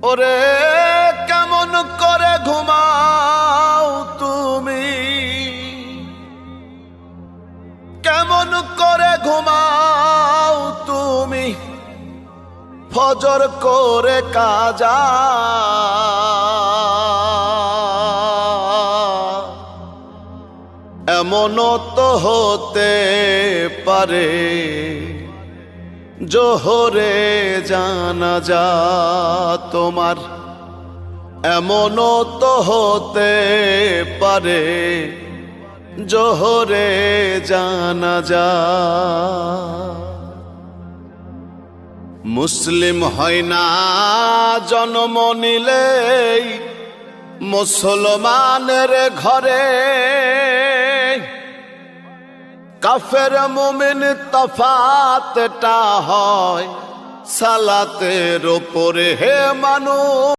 ওরে কেমন করে ঘুমাও তুমি, কেমন করে ঘুমাও তুমি ফজর করে কাজা। এমনও তো হতে পারে জোহরে জানাজা তোমার, এমনও তো হতে পারে জোহরে জানাজা। মুসলিম হয় না জন্ম নিলেই মুসলমানের ঘরে, কাফের মুমিন তফাতটা হয় সালাতের উপরে হে মানুষ।